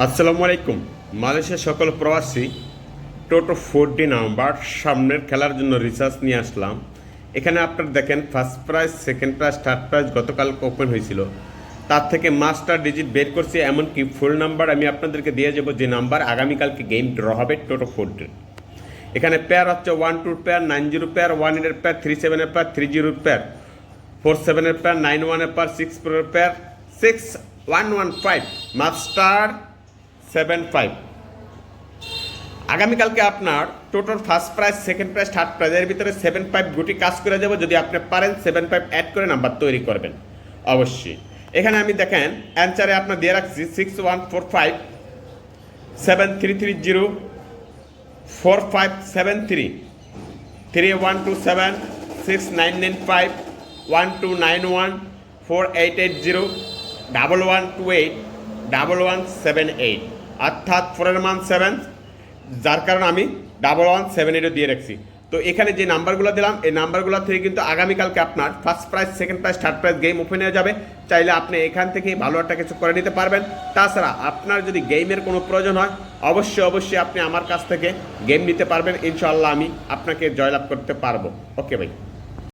আসসালামু আলাইকুম। মালয়েশিয়ার সকল প্রবাসী টোটো 4D নাম্বার সামনের খেলার জন্য রিসার্চ নিয়ে আসলাম। এখানে আপনারা দেখেন first prize, second prize, third prize গতকাল ওপেন হয়েছিল। তার থেকে মাস্টার ডিজিট বের করছি, এমনকি ফুল নাম্বার আমি আপনাদেরকে দিয়ে যাবো যে নাম্বার আগামীকালকে গেম ড্র হবে টোটো 4D। এখানে পেয়ার হচ্ছে 1-2 pair, 9-0 pair, 1-8 pair, 3-7 pair, 3-0 pair, 4-7 pair, 9-1 pair, 6-4 pair, 6-1-1-5 master 7-5। আগামীকালকে আপনার total first prize, second prize, third প্রাইজের ভিতরে 7-5 গুটি কাজ করে যাবো। যদি আপনি পারেন 7-5 অ্যাড করে নাম্বার তৈরি করবেন অবশ্যই। এখানে আমি দেখেন অ্যান্সারে আপনার দিয়ে রাখছি 6145 7330 4573 3127 6995 1291 4880 1128 1178, অর্থাৎ 4 মান 7, যার কারণে আমি 1178 দিয়ে রাখছি। তো এখানে যে নাম্বারগুলো দিলাম এই নাম্বারগুলো থেকে কিন্তু আগামীকালকে আপনার first prize, second prize, third prize game open হয়ে যাবে। চাইলে আপনি এখান থেকেই ভালো একটা কিছু করে নিতে পারবেন। তাছাড়া আপনার যদি গেমের কোনো প্রয়োজন হয় অবশ্যই আপনি আমার কাছ থেকে গেম নিতে পারবেন। ইনশাআল্লাহ আমি আপনাকে জয়লাভ করতে পারবো। ওকে ভাই।